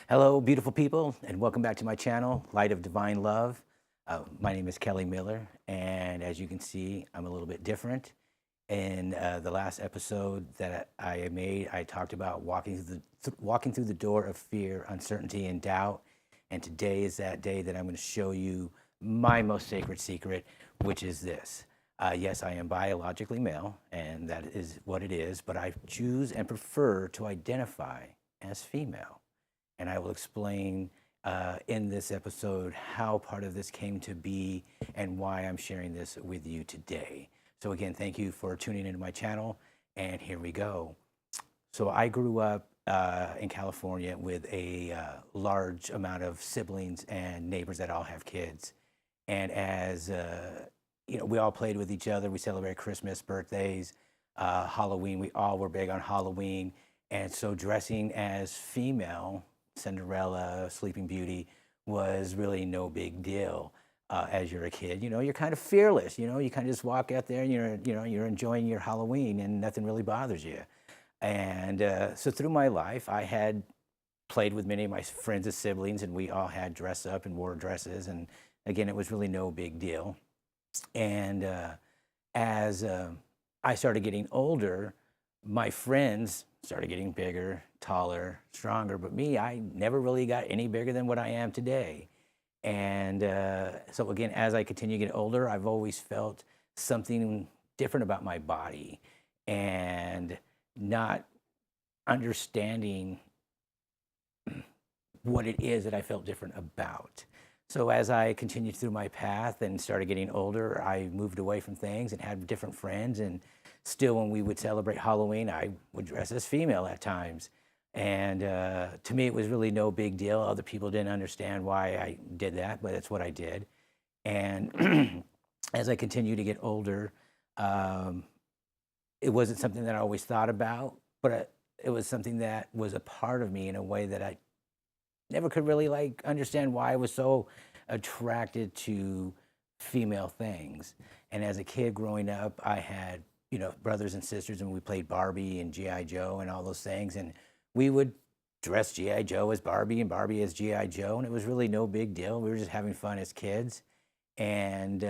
Hello, beautiful people, and welcome back to my channel, Light of Divine Love. My name is Kelly Miller, and as you can see, I'm a little bit different. In the last episode that I made, I talked about walking through the door of fear, uncertainty, and doubt. And today is that day that I'm going to show you my most sacred secret, which is this. Yes, I am biologically male, and that is what it is, but I choose and prefer to identify as female. And I will explain in this episode how part of this came to be and why I'm sharing this with you today. So again, thank you for tuning into my channel, and here we go. So I grew up in California with a large amount of siblings and neighbors that all have kids. And as you know, we all played with each other. We celebrated Christmas, birthdays, Halloween. We all were big on Halloween. And so dressing as female, Cinderella, Sleeping Beauty, was really no big deal. As you're a kid, you know, you're kind of fearless. You know, you kind of just walk out there and you're enjoying your Halloween, and nothing really bothers you. And so through my life, I had played with many of my friends as siblings, and we all had dress up and wore dresses. And again, it was really no big deal. And as I started getting older, my friends started getting bigger, taller, stronger, but me, I never really got any bigger than what I am today. And so again, as I continue to get older, I've always felt something different about my body and not understanding what it is that I felt different about. So as I continued through my path and started getting older, I moved away from things and had different friends. And still, when we would celebrate Halloween, I would dress as female at times. And to me, it was really no big deal. Other people didn't understand why I did that, but that's what I did. And as I continued to get older, it wasn't something that I always thought about, but it was something that was a part of me in a way that I never could really understand why I was so attracted to female things. And as a kid growing up, I had, you know, brothers and sisters, and we played Barbie and G.I. Joe and all those things. And we would dress G.I. Joe as Barbie and Barbie as G.I. Joe, and it was really no big deal. We were just having fun as kids. And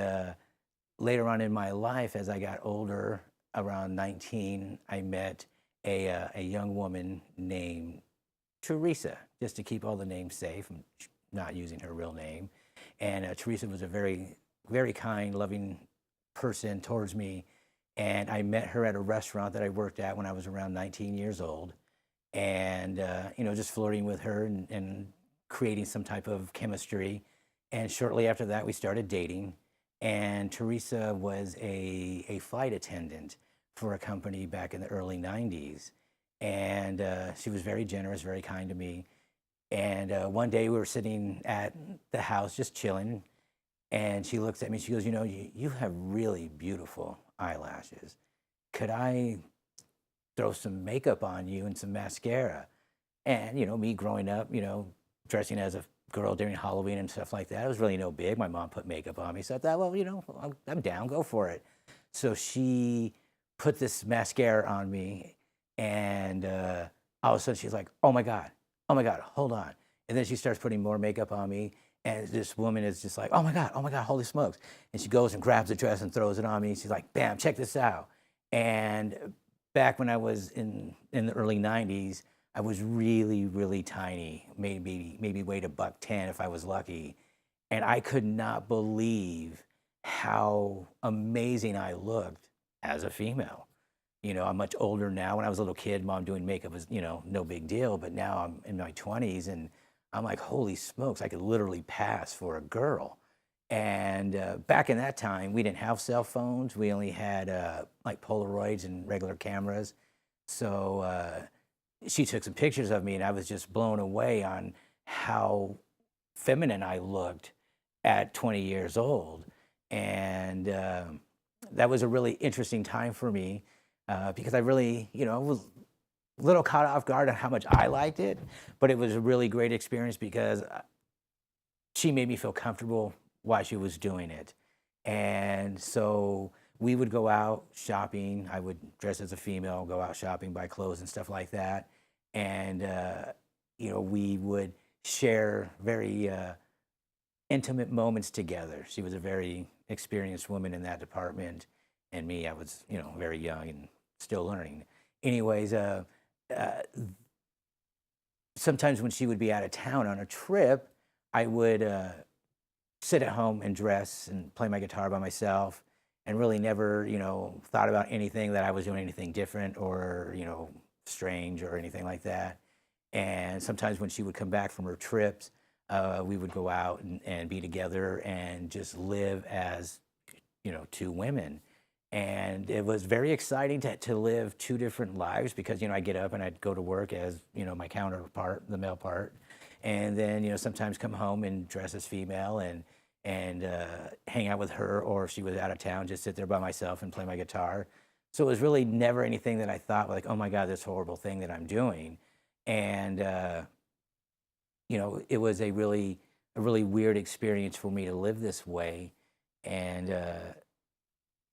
later on in my life, as I got older, around 19, I met a young woman named Teresa, just to keep all the names safe. I'm not using her real name. And Teresa was a very, very kind, loving person towards me. And I met her at a restaurant that I worked at when I was around 19 years old. And, you know, just flirting with her and creating some type of chemistry. And shortly after that, we started dating. And Teresa was a flight attendant for a company back in the early 90s. And she was very generous, very kind to me. And one day we were sitting at the house just chilling, and she looks at me, she goes, you know, you have really beautiful eyelashes. Could I throw some makeup on you and some mascara? And, you know, me growing up, you know, dressing as a girl during Halloween and stuff like that, it was really no big. My mom put makeup on me, so I thought, well, you know, I'm down, go for it. So she put this mascara on me, and all of a sudden she's like, oh my God, hold on. And then she starts putting more makeup on me, and this woman is just like, oh my God, holy smokes. And she goes and grabs the dress and throws it on me. She's like, bam, check this out. And back when I was in the early 90s, I was really, really tiny, maybe weighed $110 if I was lucky. And I could not believe how amazing I looked as a female. You know, I'm much older now. When I was a little kid, mom doing makeup was, you know, no big deal. But now I'm in my 20s, and I'm like, holy smokes, I could literally pass for a girl. And back in that time, we didn't have cell phones. We only had like Polaroids and regular cameras. So she took some pictures of me, and I was just blown away on how feminine I looked at 20 years old. And that was a really interesting time for me. Because I really, you know, was little caught off guard on how much I liked it, but it was a really great experience because she made me feel comfortable while she was doing it. And so we would go out shopping. I would dress as a female, go out shopping, buy clothes and stuff like that. And, we would share very intimate moments together. She was a very experienced woman in that department. And me, I was, very young and still learning. Anyways, sometimes when she would be out of town on a trip, I would sit at home and dress and play my guitar by myself and really never, thought about anything that I was doing anything different or, strange or anything like that. And sometimes when she would come back from her trips, we would go out and be together and just live as, two women. And it was very exciting to live two different lives because, I get up and I'd go to work as, my counterpart, the male part. And then, sometimes come home and dress as female and hang out with her, or if she was out of town, just sit there by myself and play my guitar. So it was really never anything that I thought like, oh my God, this horrible thing that I'm doing. And, it was a really weird experience for me to live this way. And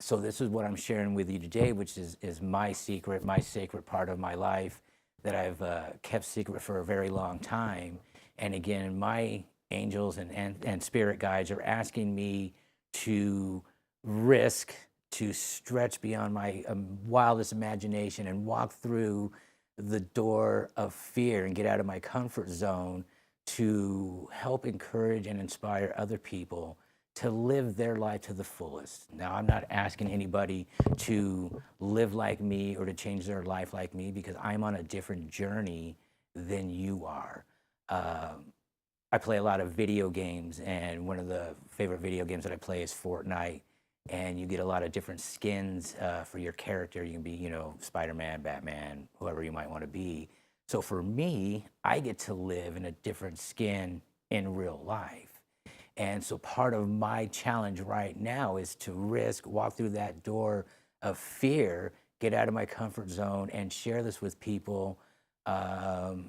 so this is what I'm sharing with you today, which is my secret, my sacred part of my life that I've kept secret for a very long time. And again, my angels and spirit guides are asking me to risk, to stretch beyond my wildest imagination and walk through the door of fear and get out of my comfort zone to help encourage and inspire other people to live their life to the fullest. Now, I'm not asking anybody to live like me or to change their life like me because I'm on a different journey than you are. I play a lot of video games, and one of the favorite video games that I play is Fortnite. And you get a lot of different skins for your character. You can be, Spider-Man, Batman, whoever you might want to be. So for me, I get to live in a different skin in real life. And so part of my challenge right now is to walk through that door of fear, get out of my comfort zone, and share this with people to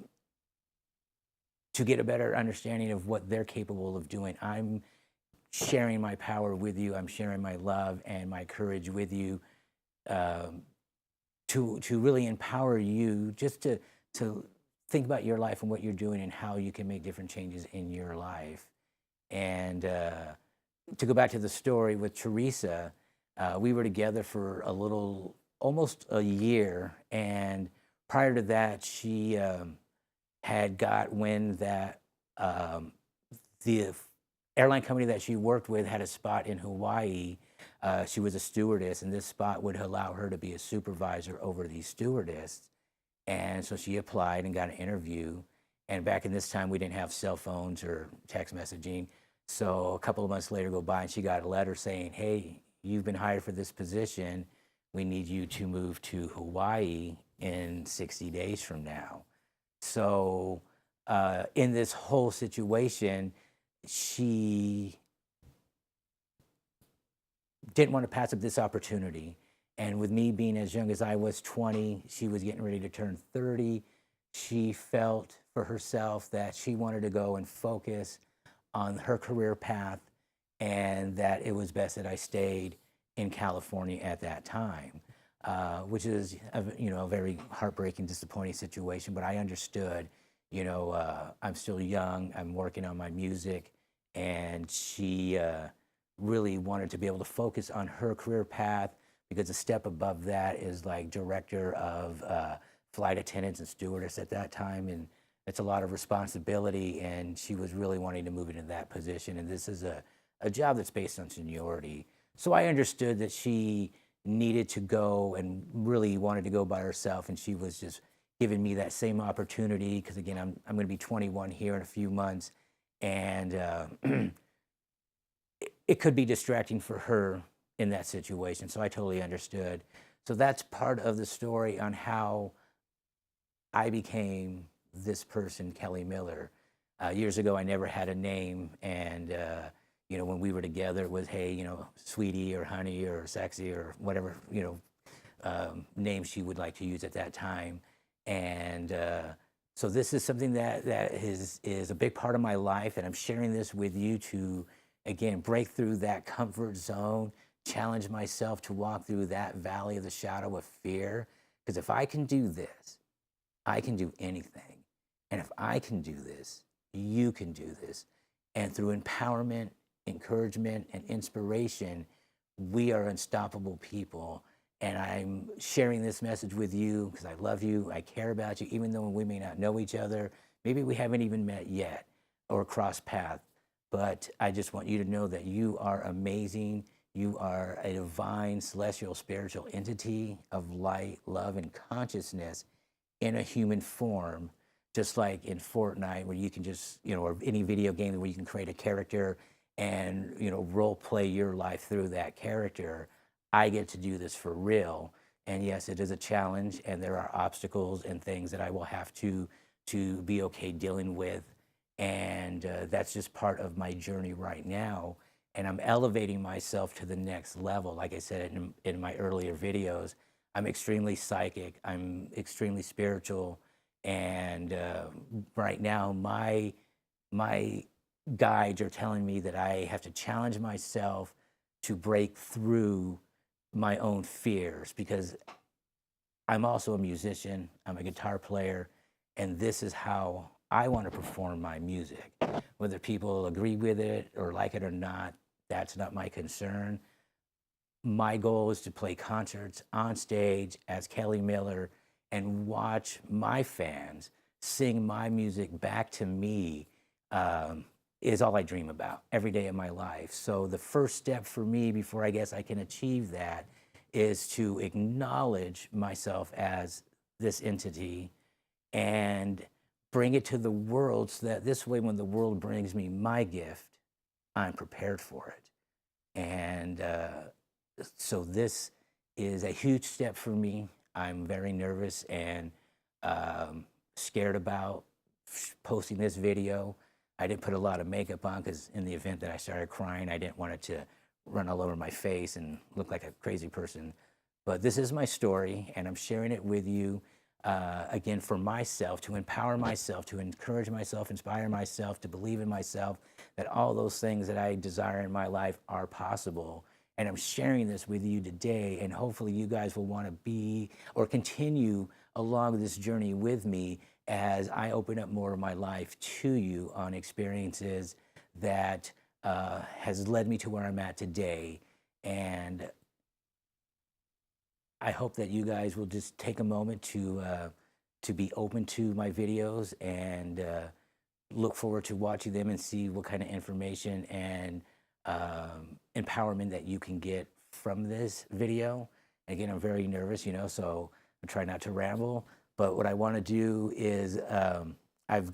get a better understanding of what they're capable of doing. I'm sharing my power with you. I'm sharing my love and my courage with you to really empower you just to think about your life and what you're doing and how you can make different changes in your life. And to go back to the story with Teresa, we were together for almost a year. And prior to that, she had got wind that the airline company that she worked with had a spot in Hawaii. She was a stewardess, and this spot would allow her to be a supervisor over these stewardess. And so she applied and got an interview. And back in this time, we didn't have cell phones or text messaging. So a couple of months later go by and she got a letter saying, hey, you've been hired for this position. We need you to move to Hawaii in 60 days from now. So in this whole situation, she didn't want to pass up this opportunity. And with me being as young as I was, 20, she was getting ready to turn 30. She felt for herself that she wanted to go and focus on her career path and that it was best that I stayed in California at that time, which is a very heartbreaking, disappointing situation. But I understood, I'm still young, I'm working on my music, and she really wanted to be able to focus on her career path because a step above that is like director of flight attendants and stewardess at that time. And it's a lot of responsibility, and she was really wanting to move into that position. And this is a job that's based on seniority. So I understood that she needed to go and really wanted to go by herself. And she was just giving me that same opportunity because, again, I'm going to be 21 here in a few months. And it could be distracting for her in that situation. So I totally understood. So that's part of the story on how I became this person, Kelli Miller. Years ago, I never had a name. And, when we were together, it was, hey, sweetie or honey or sexy or whatever, name she would like to use at that time. And so this is something that is a big part of my life, and I'm sharing this with you to, again, break through that comfort zone, challenge myself to walk through that valley of the shadow of fear. Because if I can do this, I can do anything. And if I can do this, you can do this. And through empowerment, encouragement, and inspiration, we are unstoppable people. And I'm sharing this message with you because I love you, I care about you, even though we may not know each other. Maybe we haven't even met yet or crossed paths. But I just want you to know that you are amazing. You are a divine, celestial, spiritual entity of light, love, and consciousness in a human form, just like in Fortnite, where you can just, or any video game where you can create a character and, role play your life through that character. I get to do this for real. And yes, it is a challenge, and there are obstacles and things that I will have to be okay dealing with. And that's just part of my journey right now. And I'm elevating myself to the next level. Like I said in my earlier videos, I'm extremely psychic, I'm extremely spiritual. And right now, my guides are telling me that I have to challenge myself to break through my own fears, because I'm also a musician, I'm a guitar player, and this is how I want to perform my music. Whether people agree with it or like it or not, that's not my concern. My goal is to play concerts on stage as Kelli Miller and watch my fans sing my music back to me, is all I dream about every day of my life. So the first step for me, before I guess I can achieve that, is to acknowledge myself as this entity and bring it to the world, so that this way, when the world brings me my gift, I'm prepared for it. And so this is a huge step for me. I'm very nervous and scared about posting this video. I didn't put a lot of makeup on because in the event that I started crying, I didn't want it to run all over my face and look like a crazy person. But this is my story, and I'm sharing it with you, again, for myself, to empower myself, to encourage myself, inspire myself, to believe in myself, that all those things that I desire in my life are possible. And I'm sharing this with you today, and hopefully you guys will want to be or continue along this journey with me as I open up more of my life to you on experiences that has led me to where I'm at today. And I hope that you guys will just take a moment to be open to my videos, and look forward to watching them and see what kind of information and empowerment that you can get from this video. Again, I'm very nervous, so I'm trying not to ramble. But what I want to do is, I've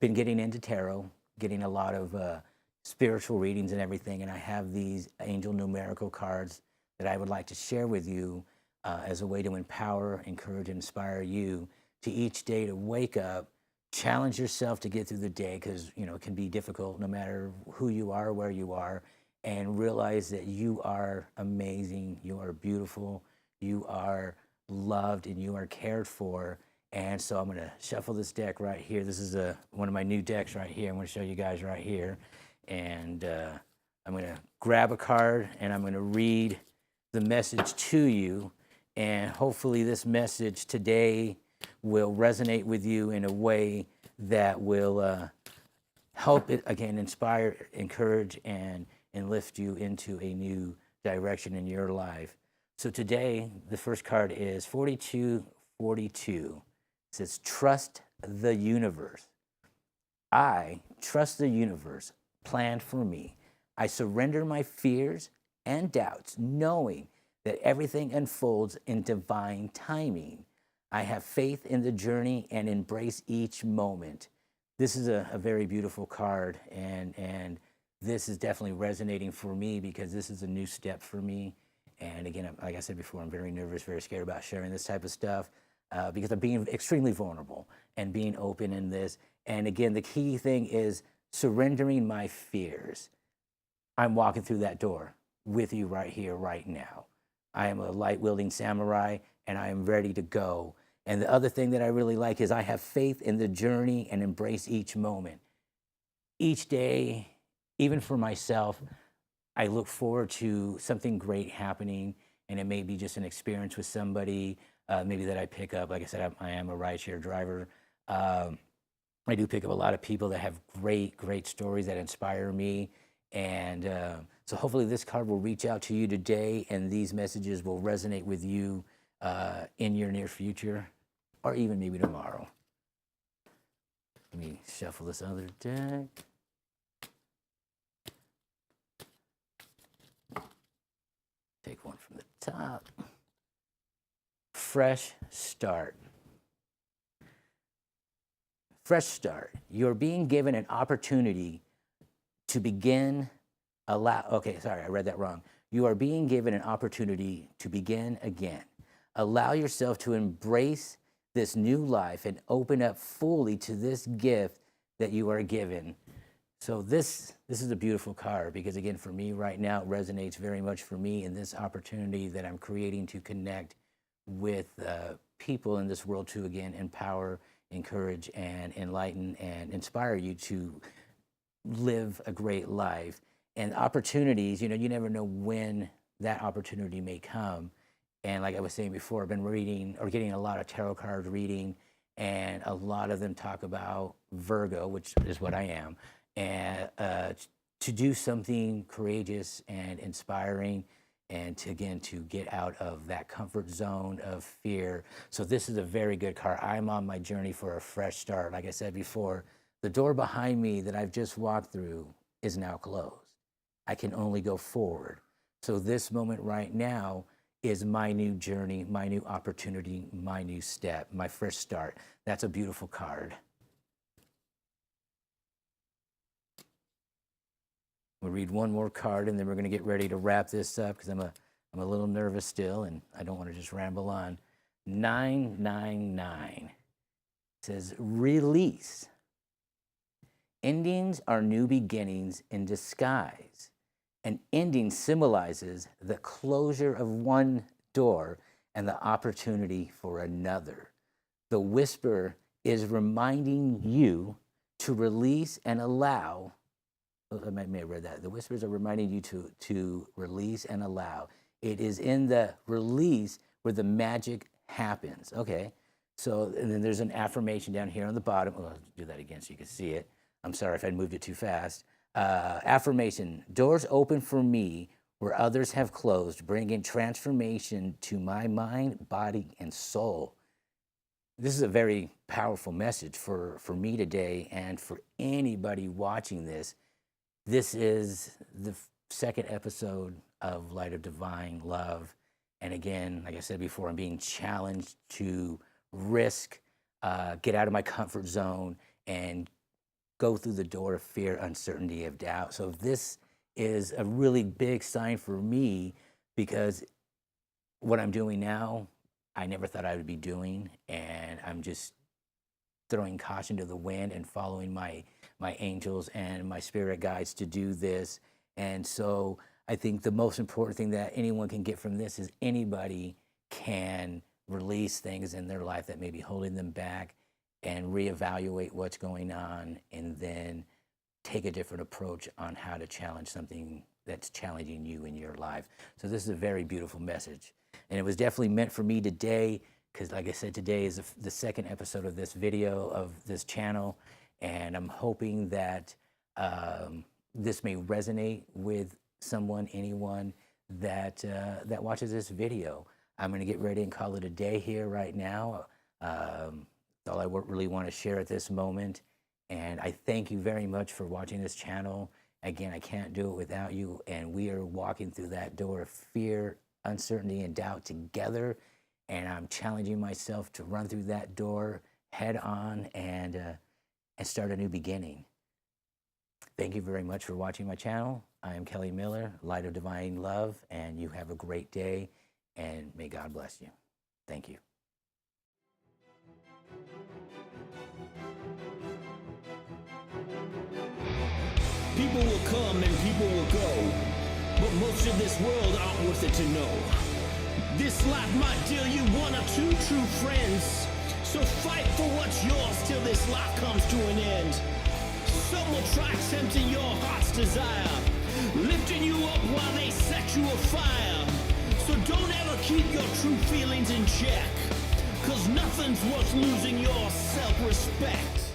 been getting into tarot, getting a lot of spiritual readings and everything, and I have these angel numerical cards that I would like to share with you as a way to empower, encourage, and inspire you to each day to wake up, challenge yourself to get through the day, because it can be difficult no matter who you are, where you are, and realize that you are amazing, you are beautiful, you are loved, and you are cared for. And so I'm going to shuffle this deck right here. This is one of my new decks right here. I'm going to show you guys right here. And I'm going to grab a card, and I'm going to read the message to you. And hopefully this message today will resonate with you in a way that will help it, again, inspire, encourage, and lift you into a new direction in your life. So today, the first card is 4242. It says, trust the universe. I trust the universe planned for me. I surrender my fears and doubts, knowing that everything unfolds in divine timing. I have faith in the journey and embrace each moment. This is a very beautiful card, and this is definitely resonating for me, because this is a new step for me. And again, like I said before, I'm very nervous, very scared about sharing this type of stuff, because I'm being extremely vulnerable and being open in this. And again, the key thing is surrendering my fears. I'm walking through that door with you right here, right now. I am a light-wielding samurai, and I am ready to go. And the other thing that I really like is I have faith in the journey and embrace each moment. Each day, even for myself, I look forward to something great happening, and it may be just an experience with somebody, maybe that I pick up. Like I said, I am a rideshare driver. I do pick up a lot of people that have great stories that inspire me. And so hopefully this card will reach out to you today, and these messages will resonate with you in your near future, or even maybe tomorrow. Let me shuffle this other deck. Take one from the top. Fresh start. Fresh start. You're being given an opportunity to begin, okay, sorry, I read that wrong. You are being given an opportunity to begin again. Allow yourself to embrace this new life and open up fully to this gift that you are given. So this is a beautiful card, because again, for me right now, it resonates very much for me in this opportunity that I'm creating to connect with people in this world to, again, empower, encourage, and enlighten and inspire you to live a great life. And opportunities, you never know when that opportunity may come. And like I was saying before, I've been reading or getting a lot of tarot card reading, and a lot of them talk about Virgo, which is what I am, and to do something courageous and inspiring, and to get out of that comfort zone of fear. So this is a very good card. I'm on my journey for a fresh start. Like I said before, the door behind me that I've just walked through is now closed. I can only go forward. So this moment right now is my new journey, my new opportunity, my new step, my fresh start. That's a beautiful card. We'll read one more card, and then we're going to get ready to wrap this up, because I'm a little nervous still, and I don't want to just ramble on. 999 says, release. Endings are new beginnings in disguise. An ending symbolizes the closure of one door and the opportunity for another. The whisper is reminding you to release and allow. I may have read that. The whispers are reminding you to release and allow. It is in the release where the magic happens. Okay. So, and then there's an affirmation down here on the bottom. Oh, I'll do that again so you can see it. I'm sorry if I moved it too fast. Affirmation: doors open for me where others have closed, bringing transformation to my mind, body, and soul. This is a very powerful message for me today, and for anybody watching this. This is the second episode of Light of Divine Love. And again, like I said before, I'm being challenged to risk, get out of my comfort zone, and go through the door of fear, uncertainty, of doubt. So this is a really big sign for me, because what I'm doing now, I never thought I would be doing. And I'm just throwing caution to the wind and following my angels and my spirit guides to do this. And so I think the most important thing that anyone can get from this is anybody can release things in their life that may be holding them back, and reevaluate what's going on, and then take a different approach on how to challenge something that's challenging you in your life. So this is a very beautiful message. And it was definitely meant for me today, because like I said, today is the second episode of this video, of this channel. And I'm hoping that this may resonate with someone, anyone that watches this video. I'm going to get ready and call it a day here right now. All I really want to share at this moment. And I thank you very much for watching this channel. Again, I can't do it without you. And we are walking through that door of fear, uncertainty, and doubt together. And I'm challenging myself to run through that door head on and start a new beginning. Thank you very much for watching my channel. I am Kelly Miller, Light of Divine Love, and you have a great day, and may God bless you. Thank you. People will come and people will go, but most of this world aren't worth it to know. This life might deal you one or two true friends, So fight for what's yours till this life comes to an end. Some will try tempting your heart's desire, lifting you up while they set you afire. So don't ever keep your true feelings in check, 'cause nothing's worth losing your self-respect.